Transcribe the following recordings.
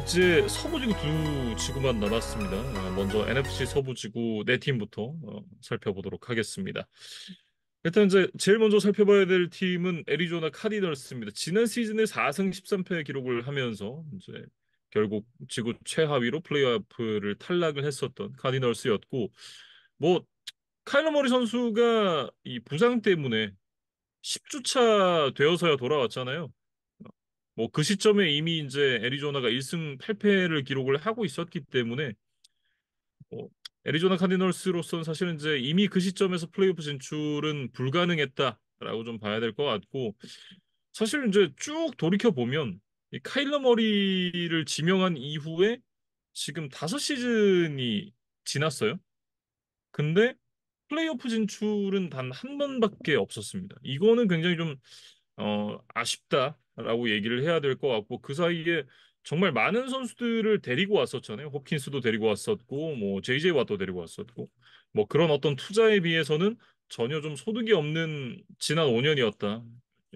이제 서부지구 두 지구만 남았습니다. 먼저 NFC 서부지구 네 팀부터 살펴보도록 하겠습니다. 일단 이제 제일 먼저 살펴봐야 될 팀은 애리조나 카디널스입니다. 지난 시즌에 4승 13패 기록을 하면서 이제 결국 지구 최하위로 플레이오프를 탈락을 했었던 카디널스였고, 뭐 카일러 머리 선수가 이 부상 때문에 10주차 되어서야 돌아왔잖아요. 뭐 그 시점에 이미 이제 애리조나가 1승 8패를 기록을 하고 있었기 때문에 뭐 애리조나 카디널스로서는 사실은 이제 이미 그 시점에서 플레이오프 진출은 불가능했다라고 좀 봐야 될 것 같고, 사실 이제 쭉 돌이켜 보면 이 카일러 머리를 지명한 이후에 지금 5시즌이 지났어요. 근데 플레이오프 진출은 단 한 번밖에 없었습니다. 이거는 굉장히 좀 아쉽다라고 얘기를 해야 될 것 같고, 그 사이에 정말 많은 선수들을 데리고 왔었잖아요. 홉킨스도 데리고 왔었고, 뭐 제이제이 왓도 데리고 왔었고, 뭐 그런 어떤 투자에 비해서는 전혀 좀 소득이 없는 지난 5년이었다.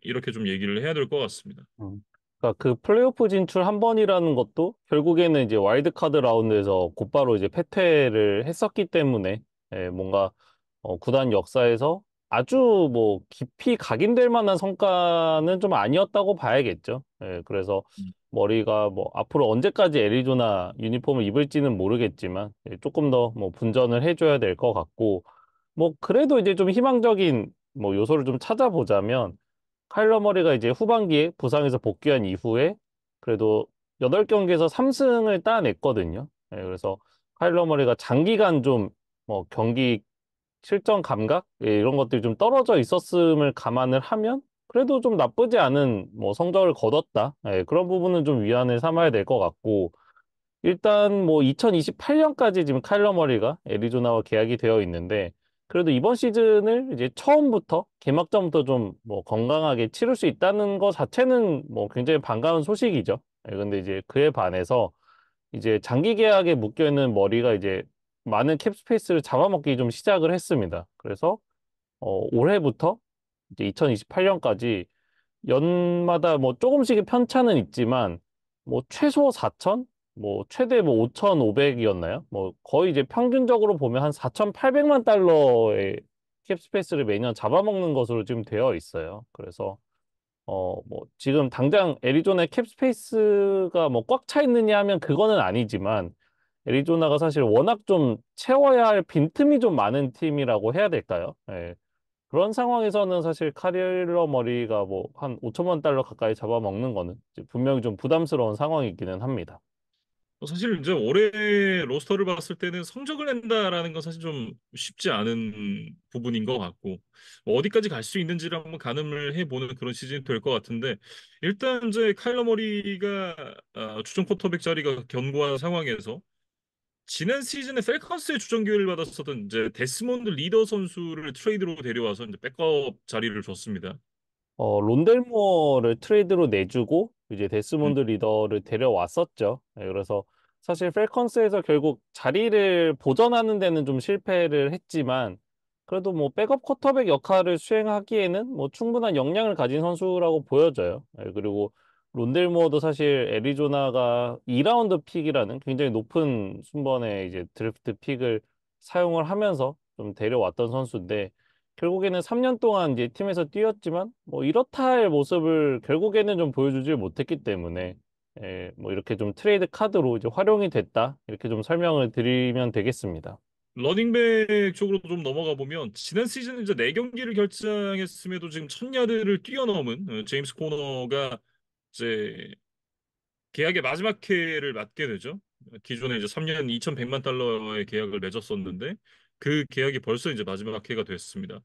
이렇게 좀 얘기를 해야 될 것 같습니다. 그러니까 그 플레이오프 진출 한 번이라는 것도 결국에는 이제 와일드카드 라운드에서 곧바로 이제 패퇴를 했었기 때문에 뭔가 구단 역사에서 아주 뭐 깊이 각인될 만한 성과는 좀 아니었다고 봐야겠죠. 그래서 머리가 뭐 앞으로 언제까지 애리조나 유니폼을 입을지는 모르겠지만 조금 더 뭐 분전을 해줘야 될 것 같고, 뭐 그래도 이제 좀 희망적인 뭐 요소를 좀 찾아보자면, 카일러 머리가 이제 후반기에 부상에서 복귀한 이후에 그래도 8경기에서 3승을 따냈거든요. 그래서 카일러 머리가 장기간 좀 뭐 경기 실전 감각 이런 것들이 좀 떨어져 있었음을 감안을 하면 그래도 좀 나쁘지 않은 뭐 성적을 거뒀다. 그런 부분은 좀 위안을 삼아야 될 것 같고, 일단 뭐 2028년까지 지금 카일러 머리가 애리조나와 계약이 되어 있는데, 그래도 이번 시즌을 이제 처음부터 개막전부터 좀 뭐 건강하게 치를 수 있다는 것 자체는 뭐 굉장히 반가운 소식이죠. 근데 이제 그에 반해서 이제 장기 계약에 묶여 있는 머리가 이제 많은 캡 스페이스를 잡아먹기 좀 시작을 했습니다. 그래서 올해부터 이제 2028년까지 연마다 뭐 조금씩의 편차는 있지만 뭐 최소 4천, 뭐 최대 뭐 5,500이었나요? 뭐 거의 이제 평균적으로 보면 한 4,800만 달러의 캡 스페이스를 매년 잡아먹는 것으로 지금 되어 있어요. 그래서 뭐 지금 당장 애리조나의 캡 스페이스가 뭐 꽉 차 있느냐 하면 그거는 아니지만, 애리조나가 사실 워낙 좀 채워야 할 빈틈이 좀 많은 팀이라고 해야 될까요? 그런 상황에서는 사실 카릴러 머리가 뭐 한 5천만 달러 가까이 잡아먹는 거는 이제 분명히 좀 부담스러운 상황이기는 합니다. 사실 이제 올해 로스터를 봤을 때는 성적을 낸다라는 건 사실 좀 쉽지 않은 부분인 것 같고, 뭐 어디까지 갈 수 있는지를 한번 가늠을 해보는 그런 시즌이 될 것 같은데, 일단 이제 카일러 머리가 주전 쿼터백 자리가 견고한 상황에서 지난 시즌에 펠컨스의 주전 기회를 받았었던 이제 데스몬드 리더 선수를 트레이드로 데려와서 이제 백업 자리를 줬습니다. 론델 무어를 트레이드로 내주고 이제 음, 데스몬드 리더를 데려왔었죠. 그래서 사실 펠컨스에서 결국 자리를 보전하는 데는 좀 실패를 했지만, 그래도 뭐 백업 쿼터백 역할을 수행하기에는 뭐 충분한 역량을 가진 선수라고 보여져요. 그리고 론델 무어도 사실 애리조나가 2라운드 픽이라는 굉장히 높은 순번의 이제 드래프트 픽을 사용을 하면서 좀 데려왔던 선수인데, 결국에는 3년 동안 이제 팀에서 뛰었지만 뭐 이렇다 할 모습을 결국에는 좀 보여주질 못했기 때문에, 뭐 이렇게 좀 트레이드 카드로 이제 활용이 됐다, 이렇게 좀 설명을 드리면 되겠습니다. 러닝백 쪽으로 좀 넘어가 보면 지난 시즌 이제 4경기를 결장했음에도 지금 1000야드를 뛰어넘은 제임스 코너가 이제 계약의 마지막 해를 맞게 되죠. 기존에 이제 3년 2,100만 달러의 계약을 맺었었는데 그 계약이 벌써 이제 마지막 해가 됐습니다.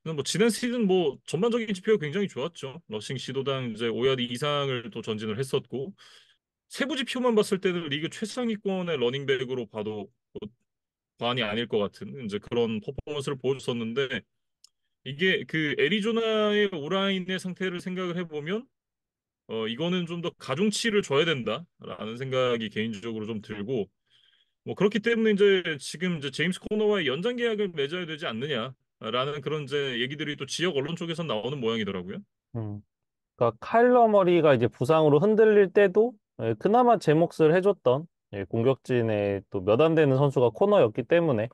뭐 지난 시즌 뭐 전반적인 지표가 굉장히 좋았죠. 러싱 시도당 이제 5야드 이상을 또 전진을 했었고, 세부 지표만 봤을 때는 리그 최상위권의 러닝백으로 봐도 뭐 과언이 아닐 것 같은 이제 그런 퍼포먼스를 보여줬었는데, 이게 그 애리조나의 오라인의 상태를 생각을 해보면 이거는 좀 더 가중치를 줘야 된다라는 생각이 개인적으로 좀 들고, 뭐 그렇기 때문에 이제 지금 이제 제임스 코너와의 연장 계약을 맺어야 되지 않느냐라는 그런 이제 얘기들이 또 지역 언론 쪽에서 나오는 모양이더라고요. 그러니까 카일러 머리가 이제 부상으로 흔들릴 때도 그나마 제 몫을 해줬던 공격진의 또 몇 안 되는 선수가 코너였기 때문에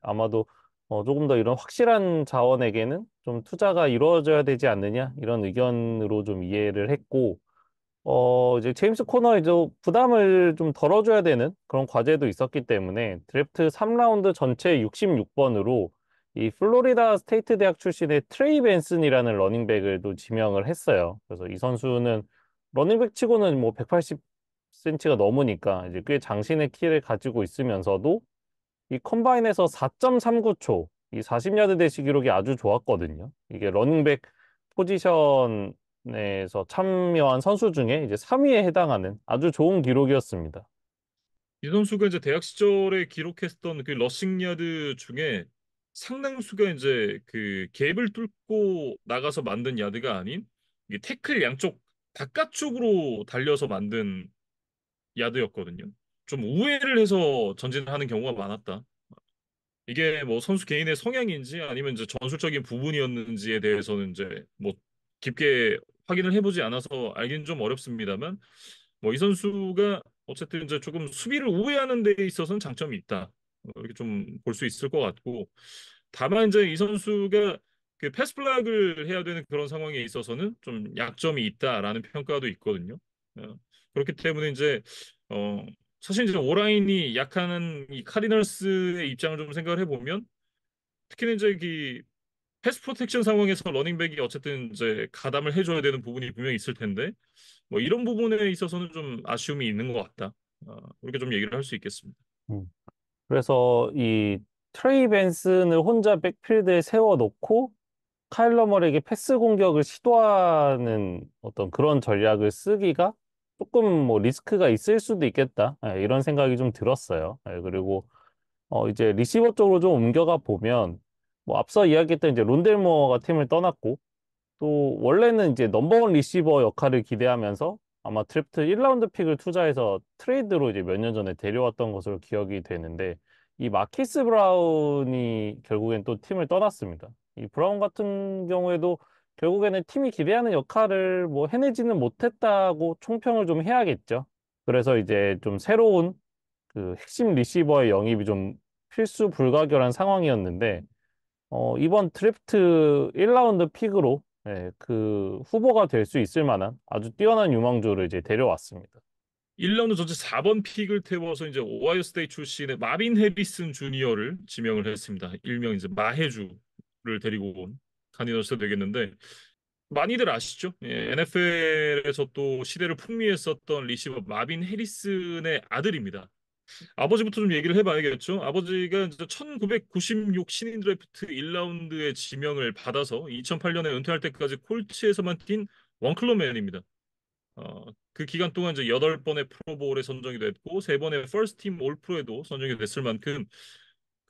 아마도 조금 더 이런 확실한 자원에게는 좀 투자가 이루어져야 되지 않느냐 이런 의견으로 좀 이해를 했고 이제 제임스 코너에도 부담을 좀 덜어줘야 되는 그런 과제도 있었기 때문에 드래프트 3라운드 전체 66번으로 이 플로리다 스테이트 대학 출신의 트레이 벤슨이라는 러닝백을 또 지명을 했어요. 그래서 이 선수는 러닝백 치고는 뭐 180cm가 넘으니까 이제 꽤 장신의 키를 가지고 있으면서도 이 컴바인에서 4.39초, 이 40야드 대시 기록이 아주 좋았거든요. 이게 러닝백 포지션에서 참여한 선수 중에 이제 3위에 해당하는 아주 좋은 기록이었습니다. 이 선수가 이제 대학 시절에 기록했던 그 러싱 야드 중에 상당수가 이제 그 갭을 뚫고 나가서 만든 야드가 아닌 이게 태클 양쪽 바깥쪽으로 달려서 만든 야드였거든요. 좀 우회를 해서 전진하는 경우가 많았다. 이게 뭐 선수 개인의 성향인지 아니면 이제 전술적인 부분이었는지에 대해서는 이제 뭐 깊게 확인을 해보지 않아서 알기는 좀 어렵습니다만 뭐 이 선수가 어쨌든 이제 조금 수비를 우회하는 데 있어서는 장점이 있다. 이렇게 좀 볼 수 있을 것 같고 다만 이제 이 선수가 그 패스 블락을 해야 되는 그런 상황에 있어서는 좀 약점이 있다라는 평가도 있거든요. 어, 그렇기 때문에 이제 어 사실 이제 오라인이 약한 이 카디널스의 입장을 좀 생각을 해보면 특히나 이제 이 패스 프로텍션 상황에서 러닝백이 어쨌든 이제 가담을 해줘야 되는 부분이 분명히 있을 텐데 뭐 이런 부분에 있어서는 좀 아쉬움이 있는 것 같다. 그렇게 좀 얘기를 할 수 있겠습니다. 음. 그래서 이 트레이 벤슨을 혼자 백필드에 세워놓고 카일러 머리에게 패스 공격을 시도하는 어떤 그런 전략을 쓰기가 조금 뭐 리스크가 있을 수도 있겠다. 이런 생각이 좀 들었어요. 그리고 이제 리시버 쪽으로 좀 옮겨가 보면 뭐 앞서 이야기했던 이제 론델 모어가 팀을 떠났고 또 원래는 이제 넘버원 리시버 역할을 기대하면서 아마 드래프트 1라운드 픽을 투자해서 트레이드로 이제 몇 년 전에 데려왔던 것으로 기억이 되는데 이 마키스 브라운이 결국엔 또 팀을 떠났습니다. 이 브라운 같은 경우에도 결국에는 팀이 기대하는 역할을 뭐 해내지는 못했다고 총평을 좀 해야겠죠. 그래서 이제 좀 새로운 그 핵심 리시버의 영입이 좀 필수 불가결한 상황이었는데 이번 드래프트 1라운드 픽으로 그 후보가 될 수 있을 만한 아주 뛰어난 유망주를 이제 데려왔습니다. 1라운드 전체 4번 픽을 태워서 이제 오하이오 스테이트 출신의 마빈 해리슨 주니어를 지명을 했습니다. 일명 이제 마해주를 데리고 온 카디너스 되겠는데 많이들 아시죠? NFL에서 또 시대를 풍미했었던 리시버 마빈 해리슨의 아들입니다. 아버지부터 좀 얘기를 해봐야겠죠. 아버지가 이제 1996 신인 드래프트 1라운드에 지명을 받아서 2008년에 은퇴할 때까지 콜츠에서만 뛴 원클로맨입니다. 그 기간 동안 이제 8번의 프로볼에 선정이 됐고 3번의 퍼스트 팀 올 프로에도 선정이 됐을 만큼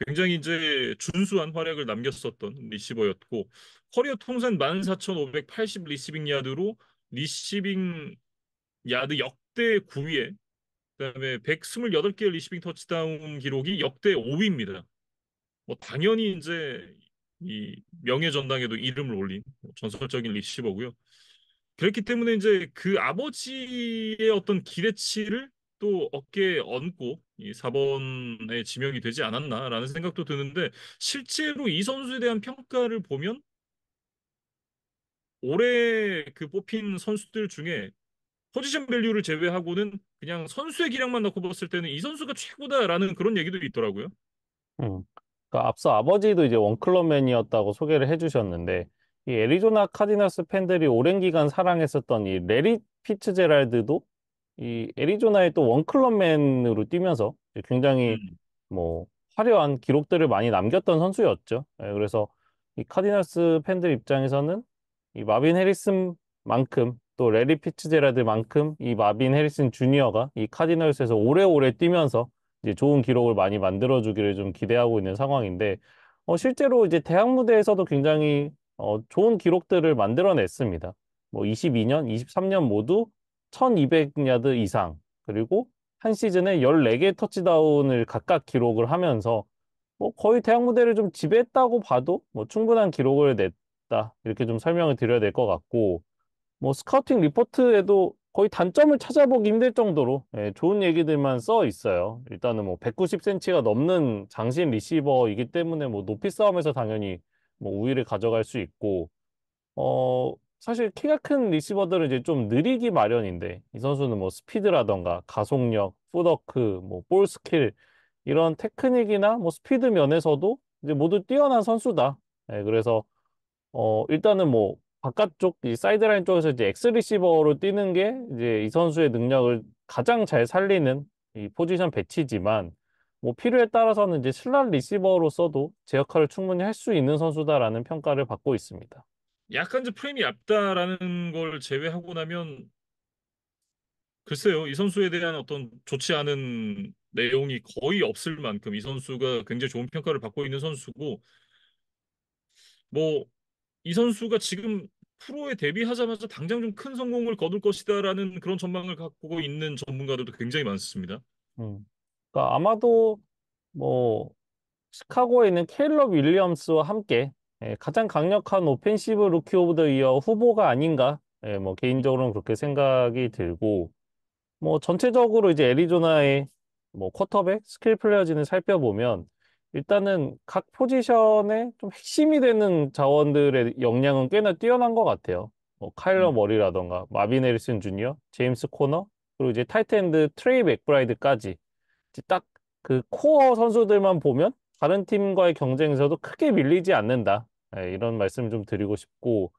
굉장히 이제 준수한 활약을 남겼었던 리시버였고 커리어 통산 14,580 리시빙 야드로 리시빙 야드 역대 9위에 그다음에 128개 리시빙 터치다운 기록이 역대 5위입니다. 뭐 당연히 이제 이 명예 전당에도 이름을 올린 전설적인 리시버고요. 그렇기 때문에 이제 그 아버지의 어떤 기대치를 또 어깨에 얹고 이 4번에 지명이 되지 않았나라는 생각도 드는데 실제로 이 선수에 대한 평가를 보면 올해 그 뽑힌 선수들 중에 포지션 밸류를 제외하고는 그냥 선수의 기량만 놓고 봤을 때는 이 선수가 최고다라는 그런 얘기도 있더라고요. 음. 그러니까 앞서 아버지도 이제 원클럽맨이었다고 소개를 해주셨는데 이 애리조나 카디너스 팬들이 오랜 기간 사랑했었던 이 레리 피츠제랄드도 이 애리조나의 또 원클럽맨으로 뛰면서 굉장히 음. 뭐 화려한 기록들을 많이 남겼던 선수였죠. 그래서 이 카디널스 팬들 입장에서는 이 마빈 해리슨만큼 또 레리 피츠제라드만큼 이 마빈 해리슨 주니어가 이 카디널스에서 오래오래 뛰면서 이제 좋은 기록을 많이 만들어주기를 좀 기대하고 있는 상황인데 실제로 이제 대학 무대에서도 굉장히 좋은 기록들을 만들어냈습니다. 뭐 22년, 23년 모두 1200야드 이상 그리고 한 시즌에 14개 터치다운을 각각 기록을 하면서 뭐 거의 대학 무대를 좀 지배했다고 봐도 뭐 충분한 기록을 냈다. 이렇게 좀 설명을 드려야 될 것 같고 뭐 스카우팅 리포트에도 거의 단점을 찾아보기 힘들 정도로 좋은 얘기들만 써 있어요. 일단은 뭐 190cm가 넘는 장신 리시버이기 때문에 뭐 높이 싸움에서 당연히 뭐 우위를 가져갈 수 있고, 사실 키가 큰 리시버들은 이제 좀 느리기 마련인데, 이 선수는 뭐 스피드라던가 가속력, 풋워크, 뭐 볼 스킬, 이런 테크닉이나 뭐 스피드 면에서도 이제 모두 뛰어난 선수다. 그래서 일단은 뭐 바깥쪽 이 사이드라인 쪽에서 이제 엑스 리시버로 뛰는 게 이제 이 선수의 능력을 가장 잘 살리는 이 포지션 배치지만, 뭐 필요에 따라서는 이제 슬롯 리시버로서도 제 역할을 충분히 할 수 있는 선수다라는 평가를 받고 있습니다. 약간 이제 프레임이 얇다라는 걸 제외하고 나면 글쎄요, 이 선수에 대한 어떤 좋지 않은 내용이 거의 없을 만큼 이 선수가 굉장히 좋은 평가를 받고 있는 선수고, 뭐, 이 선수가 지금 프로에 데뷔하자마자 당장 좀 큰 성공을 거둘 것이다라는 그런 전망을 갖고 있는 전문가들도 굉장히 많습니다. 음. 그러니까 아마도 뭐 시카고에 있는 케일럽 윌리엄스와 함께 가장 강력한 오펜시브 루키 오브 더 이어 후보가 아닌가, 뭐 개인적으로는 그렇게 생각이 들고, 뭐 전체적으로 이제 애리조나의 뭐 쿼터백 스킬 플레이어진을 살펴보면 일단은 각 포지션에 좀 핵심이 되는 자원들의 역량은 꽤나 뛰어난 것 같아요. 뭐 카일러 음. 머리라던가 마빈 해리슨 주니어, 제임스 코너, 그리고 이제 타이트엔드 트레이 맥브라이드까지 딱 그 코어 선수들만 보면 다른 팀과의 경쟁에서도 크게 밀리지 않는다. 이런 말씀 좀 드리고 싶고,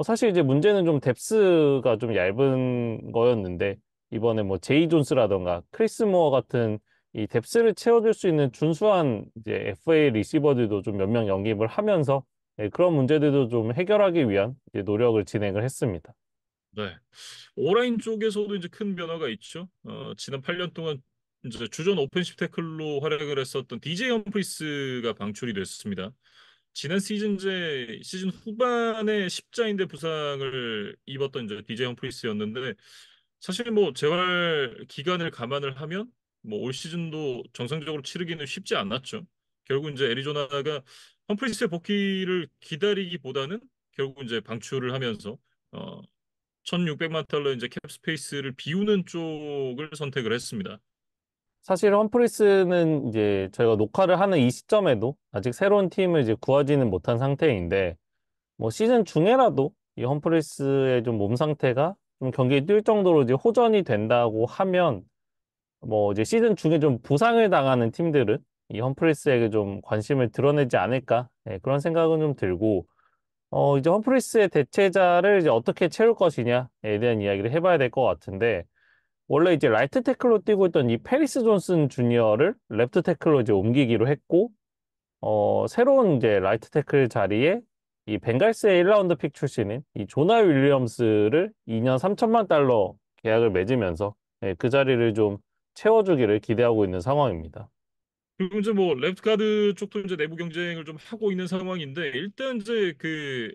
사실 이제 문제는 좀 뎁스가 좀 얇은 거였는데, 이번에 뭐 제이 존스라던가 크리스 모어 같은 이 뎁스를 채워줄 수 있는 준수한 이제 FA 리시버들도 좀 몇 명 영입을 하면서 그런 문제들도 좀 해결하기 위한 이제 노력을 진행을 했습니다. 네. 오라인 쪽에서도 이제 큰 변화가 있죠. 지난 8년 동안 이제 주전 오펜시브 태클로 활약을 했었던 DJ 험프리스가 방출이 됐습니다. 지난 시즌 후반에 십자인대 부상을 입었던 이제 DJ 험프리스였는데 사실 뭐 재활 기간을 감안을 하면 뭐 올 시즌도 정상적으로 치르기는 쉽지 않았죠. 결국 이제 애리조나가 험프리스의 복귀를 기다리기보다는 결국 이제 방출을 하면서 어, 1,600만 달러 이제 캡 스페이스를 비우는 쪽을 선택을 했습니다. 사실 험프리스는 이제 저희가 녹화를 하는 이 시점에도 아직 새로운 팀을 이제 구하지는 못한 상태인데, 뭐 시즌 중에라도 이 험프리스의 좀 몸 상태가 좀 경기에 뛸 정도로 이제 호전이 된다고 하면, 뭐 이제 시즌 중에 좀 부상을 당하는 팀들은 이 험프리스에게 좀 관심을 드러내지 않을까, 그런 생각은 좀 들고, 이제 험프리스의 대체자를 이제 어떻게 채울 것이냐에 대한 이야기를 해봐야 될 것 같은데, 원래 이제 라이트 태클로 뛰고 있던 이 페리스 존슨 주니어를 레프트 태클로 이제 옮기기로 했고, 새로운 이제 라이트 태클 자리에 이 벵갈스의 1라운드 픽 출신인 이 조나 윌리엄스를 2년 3천만 달러 계약을 맺으면서 그 자리를 좀 채워주기를 기대하고 있는 상황입니다. 그리고 이제 뭐 레프트 가드 쪽도 이제 내부 경쟁을 좀 하고 있는 상황인데 일단 이제 그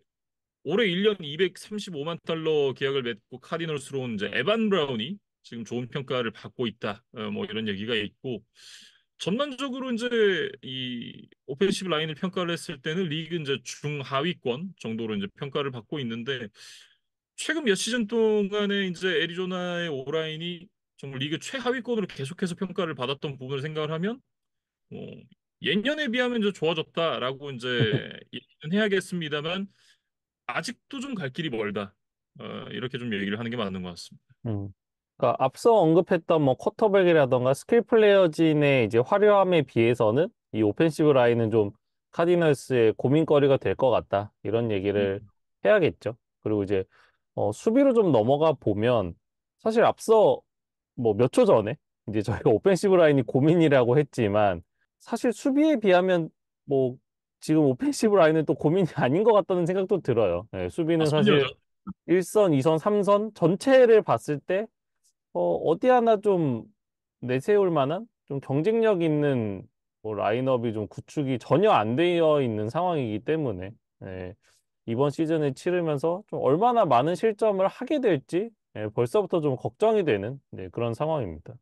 올해 1년 235만 달러 계약을 맺고 카디널스로 온 이제 에반 브라운이 지금 좋은 평가를 받고 있다. 뭐 이런 얘기가 있고 전반적으로 이제 이 오펜시브 라인을 평가를 했을 때는 리그 이제 중하위권 정도로 이제 평가를 받고 있는데 최근 몇 시즌 동안에 이제 애리조나의 오라인이 정말 리그 최하위권으로 계속해서 평가를 받았던 부분을 생각을 하면 뭐 예년에 비하면 이제 좋아졌다라고 이제 얘기는 해야겠습니다만 아직도 좀 갈 길이 멀다. 이렇게 좀 얘기를 하는 게 맞는 것 같습니다. 음. 그러니까 앞서 언급했던 뭐 쿼터백이라던가 스킬 플레이어진의 이제 화려함에 비해서는 이 오펜시브 라인은 좀 카디널스의 고민거리가 될 것 같다. 이런 얘기를 음. 해야겠죠. 그리고 이제 수비로 좀 넘어가 보면 사실 앞서 뭐 몇 초 전에 이제 저희가 오펜시브 라인이 고민이라고 했지만, 사실 수비에 비하면 뭐 지금 오펜시브 라인은 또 고민이 아닌 것 같다는 생각도 들어요. 아, 수비는 선녀죠. 사실 1선, 2선, 3선 전체를 봤을 때 어디 하나 좀 내세울 만한 좀 경쟁력 있는 뭐 라인업이 좀 구축이 전혀 안 되어 있는 상황이기 때문에, 예, 이번 시즌을 치르면서 좀 얼마나 많은 실점을 하게 될지 벌써부터 좀 걱정이 되는 그런 상황입니다.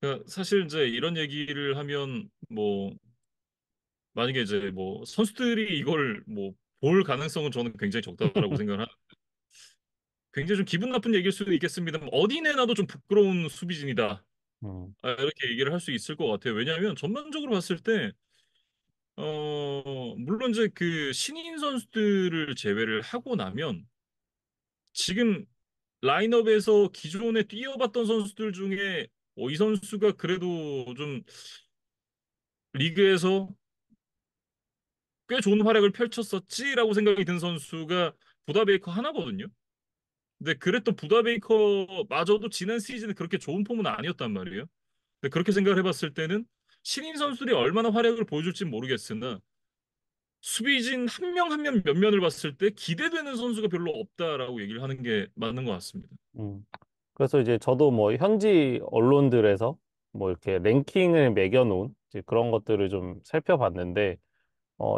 그러니까 사실 이제 이런 얘기를 하면 뭐 만약에 이제 뭐 선수들이 이걸 뭐 볼 가능성은 저는 굉장히 적다라고 생각을 하는데 굉장히 좀 기분 나쁜 얘기일 수도 있겠습니다만 어디 내놔도 좀 부끄러운 수비진이다. 음, 이렇게 얘기를 할 수 있을 것 같아요. 왜냐하면 전반적으로 봤을 때 물론 이제 그 신인 선수들을 제외를 하고 나면 지금 라인업에서 기존에 뛰어봤던 선수들 중에 이 선수가 그래도 좀 리그에서 꽤 좋은 활약을 펼쳤었지라고 생각이 든 선수가 부다 베이커 하나거든요. 근데 그랬던 부다 베이커마저도 지난 시즌에 그렇게 좋은 폼은 아니었단 말이에요. 근데 그렇게 생각을 해봤을 때는 신인 선수들이 얼마나 활약을 보여줄지 모르겠으나 수비진 한 명 한 명 면면을 봤을 때 기대되는 선수가 별로 없다라고 얘기를 하는 게 맞는 것 같습니다. 음. 그래서 이제 저도 뭐 현지 언론들에서 뭐 이렇게 랭킹을 매겨놓은 이제 그런 것들을 좀 살펴봤는데,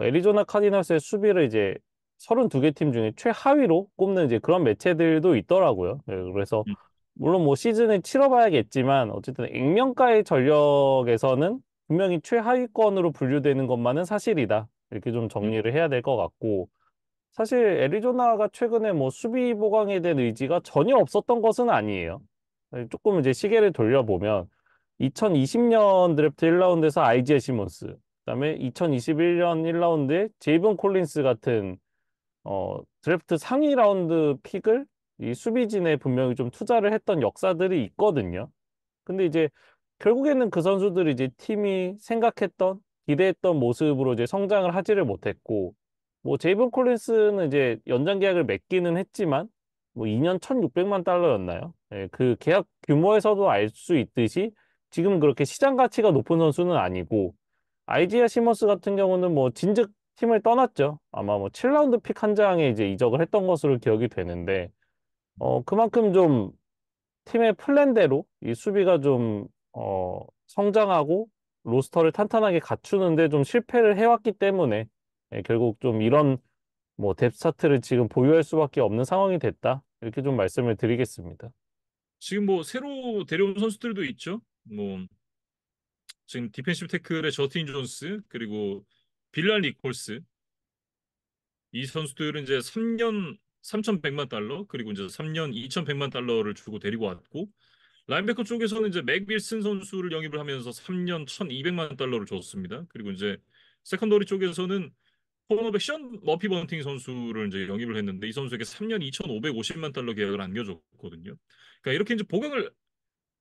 애리조나 카디널스의 수비를 이제 32개 팀 중에 최하위로 꼽는 이제 그런 매체들도 있더라고요. 네, 그래서 음, 물론 뭐 시즌을 치러봐야겠지만 어쨌든 액면가의 전력에서는 분명히 최하위권으로 분류되는 것만은 사실이다. 이렇게 좀 음, 정리를 해야 될 것 같고, 사실 애리조나가 최근에 뭐 수비 보강에 대한 의지가 전혀 없었던 것은 아니에요. 조금 이제 시계를 돌려보면 2020년 드래프트 1라운드에서 아이지에 시몬스, 그다음에 2021년 1라운드에 제이븐 콜린스 같은 드래프트 상위 라운드 픽을 이 수비진에 분명히 좀 투자를 했던 역사들이 있거든요. 근데 이제 결국에는 그 선수들이 이제 팀이 생각했던 기대했던 모습으로 이제 성장을 하지를 못했고, 뭐 제이븐 콜린스는 이제 연장 계약을 맺기는 했지만 뭐 2년 1,600만 달러였나요? 예, 그 계약 규모에서도 알 수 있듯이 지금 그렇게 시장 가치가 높은 선수는 아니고, 아이지아 시머스 같은 경우는 뭐 진즉 팀을 떠났죠. 아마 뭐 7라운드 픽 한 장에 이제 이적을 했던 것으로 기억이 되는데, 그만큼 좀 팀의 플랜대로 이 수비가 좀, 성장하고 로스터를 탄탄하게 갖추는데 좀 실패를 해왔기 때문에, 결국 좀 이런 뭐 뎁스 차트를 지금 보유할 수밖에 없는 상황이 됐다. 이렇게 좀 말씀을 드리겠습니다. 지금 뭐 새로 데려온 선수들도 있죠. 뭐 지금 디펜시브 태클의 저스틴 존스 그리고 빌란 리콜스 이 선수들은 이제 3년 3,100만 달러 그리고 이제 3년 2,100만 달러를 주고 데리고 왔고 라인베커 쪽에서는 이제 맥 윌슨 선수를 영입을 하면서 3년 1,200만 달러를 줬습니다. 그리고 이제 세컨더리 쪽에서는 코너백 션 머피 번팅 선수를 이제 영입을 했는데 이 선수에게 3년 2,550만 달러 계약을 안겨줬거든요. 그러니까 이렇게 이제 보강을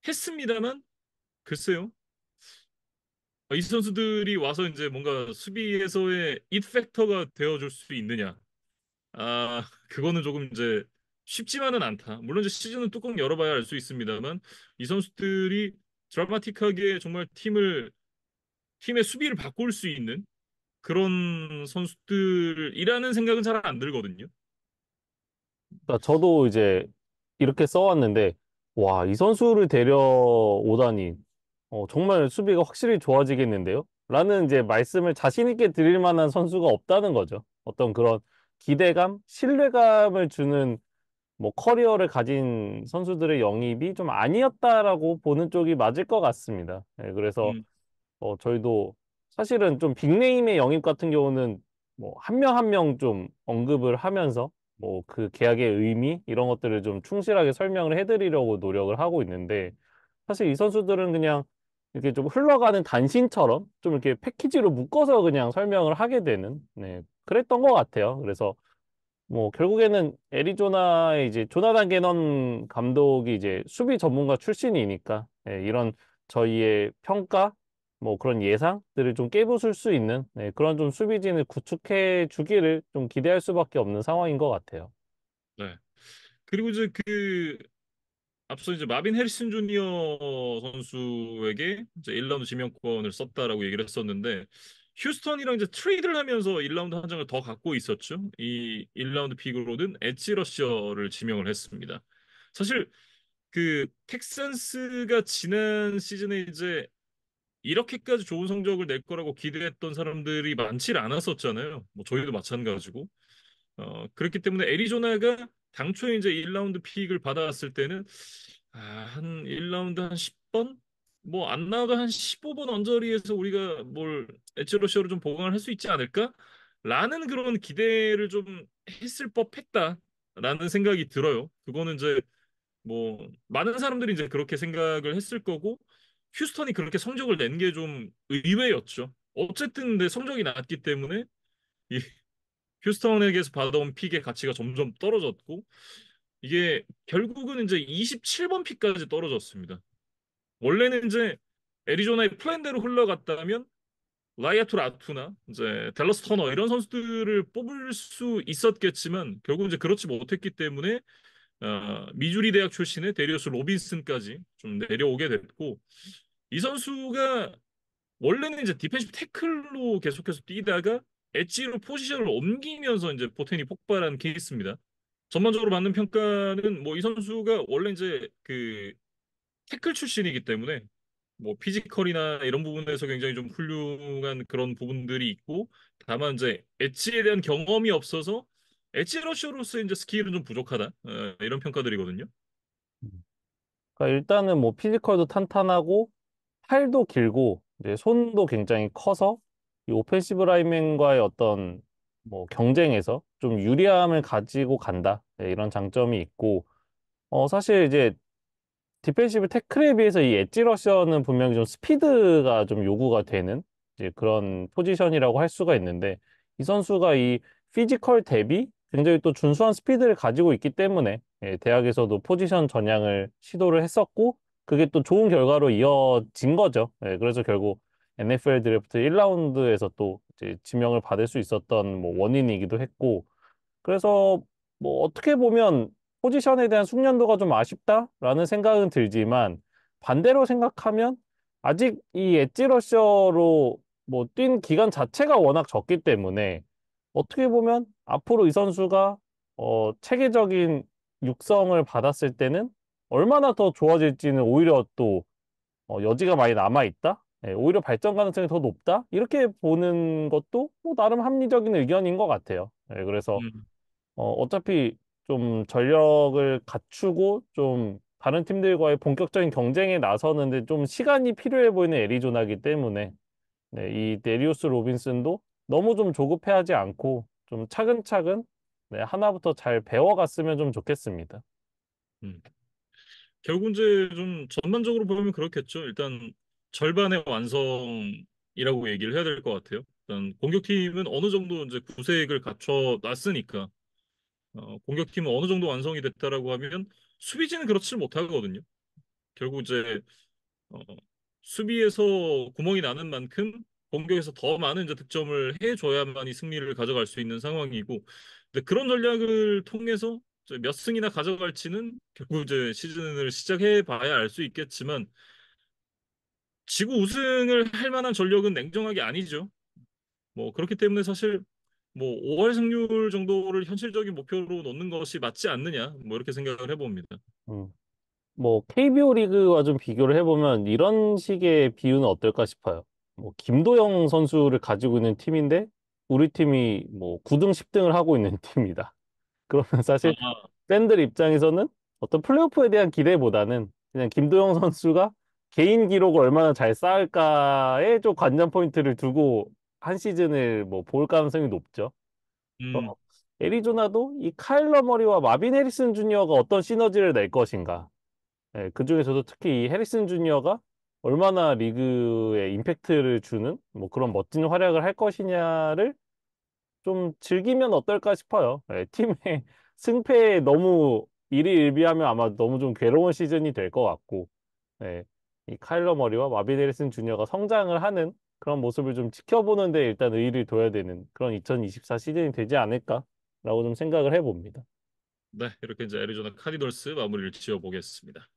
했습니다만 글쎄요. 이 선수들이 와서 이제 뭔가 수비에서의 잇 팩터가 되어줄 수 있느냐? 그거는 조금 이제 쉽지만은 않다. 물론 이제 시즌은 뚜껑 열어봐야 알 수 있습니다만 이 선수들이 드라마틱하게 정말 팀의 수비를 바꿀 수 있는 그런 선수들이라는 생각은 잘 안 들거든요. 그러니까 저도 이제 이렇게 써왔는데, 와, 이 선수를 데려오다니, 정말 수비가 확실히 좋아지겠는데요? 라는 이제 말씀을 자신 있게 드릴 만한 선수가 없다는 거죠. 어떤 그런 기대감, 신뢰감을 주는 뭐 커리어를 가진 선수들의 영입이 좀 아니었다라고 보는 쪽이 맞을 것 같습니다. 예, 그래서 음, 저희도 사실은 좀 빅네임의 영입 같은 경우는 뭐 한 명 한 명 좀 언급을 하면서 뭐 그 계약의 의미 이런 것들을 좀 충실하게 설명을 해드리려고 노력을 하고 있는데, 사실 이 선수들은 그냥 이렇게 좀 흘러가는 단신처럼 좀 이렇게 패키지로 묶어서 그냥 설명을 하게 되는, 네, 그랬던 것 같아요. 그래서 뭐 결국에는 애리조나의 이제 조나단 게넌 감독이 이제 수비 전문가 출신이니까, 이런 저희의 평가 뭐 그런 예상들을 좀 깨부술 수 있는, 그런 좀 수비진을 구축해 주기를 좀 기대할 수밖에 없는 상황인 것 같아요. 네. 그리고 이제 앞서 이제 마빈 해리슨 주니어 선수에게 이제 1라운드 지명권을 썼다라고 얘기를 했었는데 휴스턴이랑 이제 트레이드를 하면서 1라운드 한 장을 더 갖고 있었죠. 이 1라운드 픽으로는 엣지 러셔를 지명을 했습니다. 사실 텍산스가 지난 시즌에 이제 이렇게까지 좋은 성적을 낼 거라고 기대했던 사람들이 많지 않았었잖아요. 뭐 저희도 마찬가지고. 그렇기 때문에 애리조나가 당초에 이제 1라운드 픽을 받아왔을 때는 한 1라운드 한 10번? 뭐 안 나와도 한 15번 언저리에서 우리가 뭘 에치러셔를 좀 보강을 할 수 있지 않을까? 라는 그런 기대를 좀 했을 법했다. 않을까라는 생각이 들어요. 그거는 이제 뭐 많은 사람들이 이제 그렇게 생각을 했을 거고 휴스턴이 그렇게 성적을 낸 게 좀 의외였죠. 어쨌든 내 성적이 낮기 때문에 이 휴스턴에게서 받아온 픽의 가치가 점점 떨어졌고 이게 결국은 이제 27번 픽까지 떨어졌습니다. 원래는 이제 애리조나의 플랜대로 흘러갔다면 라이아투 라투나 이제 댈러스 터너 이런 선수들을 뽑을 수 있었겠지만 결국 이제 그렇지 못했기 때문에 미주리 대학 출신의 데리어스 로빈슨까지 좀 내려오게 됐고 이 선수가 원래는 이제 디펜시브 태클로 계속해서 뛰다가 엣지로 포지션을 옮기면서 이제 포텐이 폭발한 케이스입니다. 전반적으로 받는 평가는 뭐 이 선수가 원래 이제 그 태클 출신이기 때문에 뭐 피지컬이나 이런 부분에서 굉장히 좀 훌륭한 그런 부분들이 있고 다만 이제 엣지에 대한 경험이 없어서 엣지 러셔로서 이제 스킬은 좀 부족하다 이런 평가들이거든요. 그러니까 일단은 뭐 피지컬도 탄탄하고 팔도 길고 이제 손도 굉장히 커서 이 오펜시브 라인맨과의 어떤 뭐 경쟁에서 좀 유리함을 가지고 간다. 네, 이런 장점이 있고 사실 이제 디펜시브 태클에 비해서 이 엣지 러셔는 분명히 좀 스피드가 좀 요구가 되는 이제 그런 포지션이라고 할 수가 있는데 이 선수가 이 피지컬 대비 굉장히 또 준수한 스피드를 가지고 있기 때문에 대학에서도 포지션 전향을 시도를 했었고 그게 또 좋은 결과로 이어진 거죠. 그래서 결국 NFL 드래프트 1라운드에서 또 이제 지명을 받을 수 있었던 뭐 원인이기도 했고 그래서 뭐 어떻게 보면 포지션에 대한 숙련도가 좀 아쉽다라는 생각은 들지만 반대로 생각하면 아직 이 엣지 러셔로 뭐 뛴 기간 자체가 워낙 적기 때문에 어떻게 보면 앞으로 이 선수가 체계적인 육성을 받았을 때는 얼마나 더 좋아질지는 오히려 또 여지가 많이 남아 있다. 오히려 발전 가능성이 더 높다. 이렇게 보는 것도 뭐 나름 합리적인 의견인 것 같아요. 그래서 음, 어차피 좀 전력을 갖추고 좀 다른 팀들과의 본격적인 경쟁에 나서는데 좀 시간이 필요해 보이는 애리조나기 때문에 네, 이 데리우스 로빈슨도 너무 좀 조급해하지 않고 좀 차근차근 네, 하나부터 잘 배워갔으면 좀 좋겠습니다. 음. 결국 이제 좀 전반적으로 보면 그렇겠죠. 일단 절반의 완성이라고 얘기를 해야 될 것 같아요. 일단 공격팀은 어느 정도 이제 구색을 갖춰 놨으니까 공격팀은 어느 정도 완성이 됐다라고 하면 수비진은 그렇지 못하거든요. 결국 이제 어, 수비에서 구멍이 나는 만큼 공격에서 더 많은 이제 득점을 해줘야만이 승리를 가져갈 수 있는 상황이고, 근데 그런 전략을 통해서 이제 몇 승이나 가져갈지는 결국 이제 시즌을 시작해 봐야 알 수 있겠지만, 지구 우승을 할 만한 전력은 냉정하게 아니죠. 뭐 그렇기 때문에 사실 뭐 5할 승률 정도를 현실적인 목표로 놓는 것이 맞지 않느냐, 뭐 이렇게 생각을 해봅니다. 음. 뭐 KBO 리그와 좀 비교를 해보면 이런 식의 비유는 어떨까 싶어요. 뭐 김도영 선수를 가지고 있는 팀인데 우리 팀이 뭐 9등, 10등을 하고 있는 팀이다. 그러면 사실 아, 팬들 입장에서는 어떤 플레이오프에 대한 기대보다는 그냥 김도영 선수가 개인 기록을 얼마나 잘 쌓을까에 좀 관전 포인트를 두고 한 시즌을 뭐 볼 가능성이 높죠. 음, 애리조나도 이 카일러 머리와 마빈 해리슨 주니어가 어떤 시너지를 낼 것인가. 그중에서도 특히 이 해리슨 주니어가 얼마나 리그에 임팩트를 주는 뭐 그런 멋진 활약을 할 것이냐를 좀 즐기면 어떨까 싶어요. 팀의 승패에 너무 일희일비하면 아마 너무 좀 괴로운 시즌이 될 것 같고, 예, 이 카일러 머리와 마빈 해리슨 주니어가 성장을 하는 그런 모습을 좀 지켜보는데 일단 의의를 둬야 되는 그런 2024 시즌이 되지 않을까라고 좀 생각을 해봅니다. 네, 이렇게 이제 애리조나 카디널스 마무리를 지어보겠습니다.